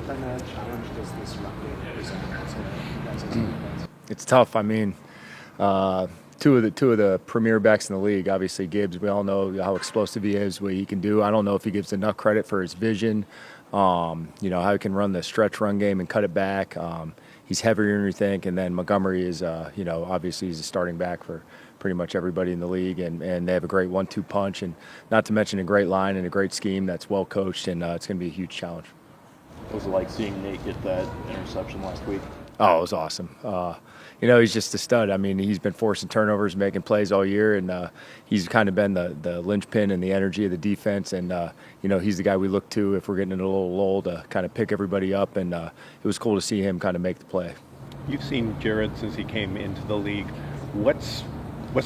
kind of challenge does this run game present to you guys as a defense? It's tough. I mean, two of the premier backs in the league. Obviously, Gibbs. We all know how explosive he is, what he can do. I don't know if he gives enough credit for his vision. How he can run the stretch run game and cut it back. He's heavier than you think. And then Montgomery is, obviously he's a starting back for pretty much everybody in the league, and they have a great 1-2 punch, and not to mention a great line and a great scheme that's well coached, and it's going to be a huge challenge. What was it like seeing Nate get that interception last week? Oh, it was awesome. He's just a stud. I mean, he's been forcing turnovers, making plays all year, and he's kind of been the linchpin and the energy of the defense. And, he's the guy we look to if we're getting in a little lull to kind of pick everybody up. And it was cool to see him kind of make the play. You've seen Jared since he came into the league. What's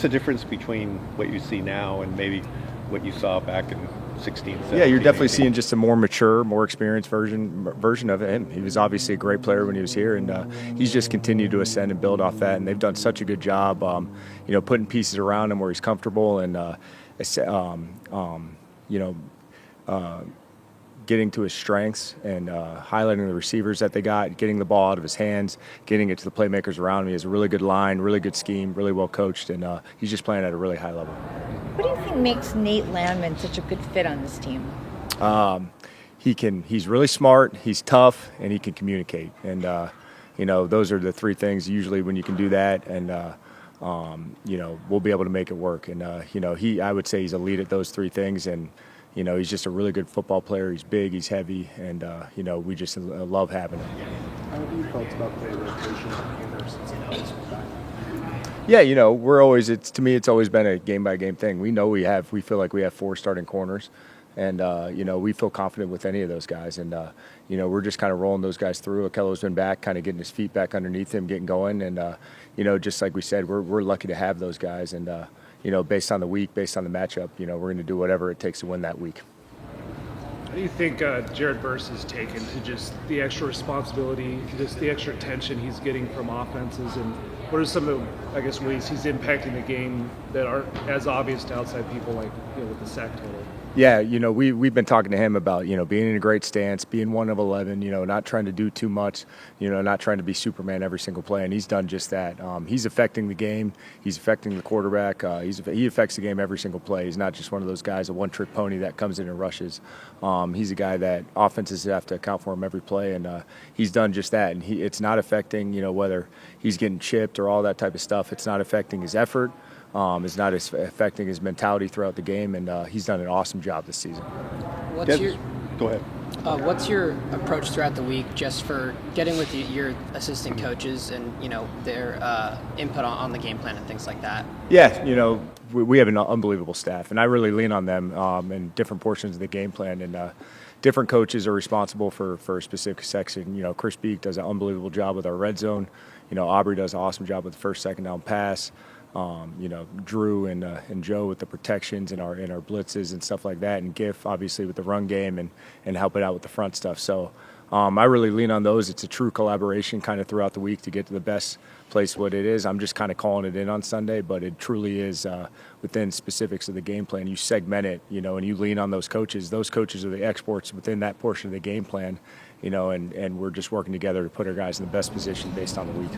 the difference between what you see now and maybe what you saw back in 16, 17? Yeah, you're definitely 18? seeing just a more mature, more experienced version of him. He was obviously a great player when he was here, and he's just continued to ascend and build off that. And they've done such a good job, putting pieces around him where he's comfortable, and getting to his strengths and highlighting the receivers that they got, getting the ball out of his hands, getting it to the playmakers around him. He has a really good line, really good scheme, really well coached, and he's just playing at a really high level. What do you think makes Nate Landman such a good fit on this team? He's really smart, he's tough, and he can communicate. And, those are the three things usually when you can do that, and, we'll be able to make it work. And, I would say he's a lead at those three things, and, he's just a really good football player. He's big, he's heavy, and, we just love having him. How have you felt about the rotation since he was back? Yeah, to me, it's always been a game-by-game thing. We feel like we have 4 starting corners, and, we feel confident with any of those guys. And, we're just kind of rolling those guys through. Okello's been back, kind of getting his feet back underneath him, getting going. And, just like we said, we're lucky to have those guys. And, based on the week, based on the matchup, we're going to do whatever it takes to win that week. How do you think Jared Verse has taken to just the extra responsibility, just the extra attention he's getting from offenses, and what are some of the, ways he's impacting the game that aren't as obvious to outside people, like with the sack total? Yeah, we've been talking to him about, being in a great stance, being 1 of 11, not trying to do too much, not trying to be Superman every single play, and he's done just that. He's affecting the game. He's affecting the quarterback. He affects the game every single play. He's not just one of those guys, a one-trick pony that comes in and rushes. He's a guy that offenses have to account for him every play, and he's done just that. And it's not affecting, whether he's getting chipped or all that type of stuff. It's not affecting his effort. It's not affecting his mentality throughout the game, and he's done an awesome job this season. Go ahead. What's your approach throughout the week just for getting with your assistant coaches and, their input on the game plan and things like that? Yeah, we have an unbelievable staff, and I really lean on them in different portions of the game plan. And different coaches are responsible for a specific section. Chris Beek does an unbelievable job with our red zone. Aubrey does an awesome job with the first, second down pass. Drew and Joe with the protections and our blitzes and stuff like that, and Giff obviously with the run game and helping out with the front stuff. So I really lean on those. It's a true collaboration kind of throughout the week to get to the best place what it is. I'm just kind of calling it in on Sunday, but it truly is within specifics of the game plan. You segment it, and you lean on those coaches. Those coaches are the experts within that portion of the game plan. And we're just working together to put our guys in the best position based on the week.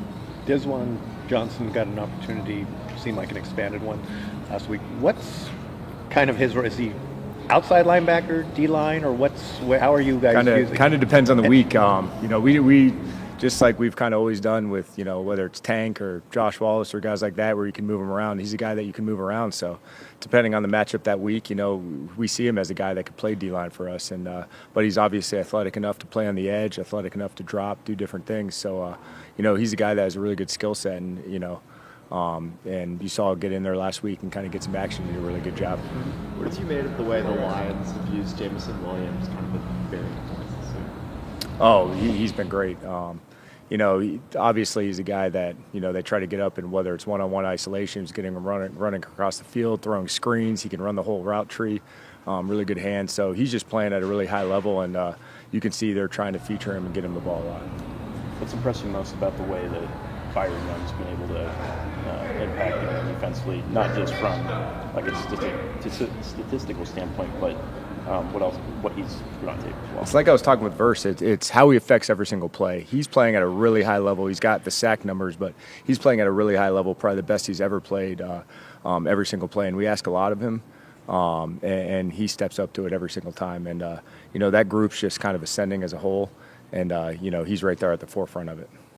Dizwan Johnson got an opportunity, seemed like an expanded one last week. What's kind of his role? Is he outside linebacker, D-line, or how are you guys using? Kind of depends on the week. We just like we've kind of always done with, whether it's Tank or Josh Wallace or guys like that where you can move him around. He's a guy that you can move around. So depending on the matchup that week, we see him as a guy that could play D-line for us. And but he's obviously athletic enough to play on the edge, athletic enough to drop, do different things. So, he's a guy that has a really good skill set. And, and you saw him get in there last week and kind of get some action and do a really good job. What have you made of the way the Lions have used Jamison Williams kind of at varying points this year? Oh, he's been great. Obviously he's a guy that, they try to get up, and whether it's one-on-one isolations, getting him running across the field, throwing screens, he can run the whole route tree, really good hands. So he's just playing at a really high level, and you can see they're trying to feature him and get him the ball a lot. What's impressed you most about the way that Byron Young's been able to impact the defensively, not just from like a statistical standpoint, but what he's put on tape as well. It's like I was talking with Verse. It's how he affects every single play. He's playing at a really high level. He's got the sack numbers, but he's playing at a really high level, probably the best he's ever played every single play. And we ask a lot of him, and he steps up to it every single time. And, that group's just kind of ascending as a whole, and, he's right there at the forefront of it.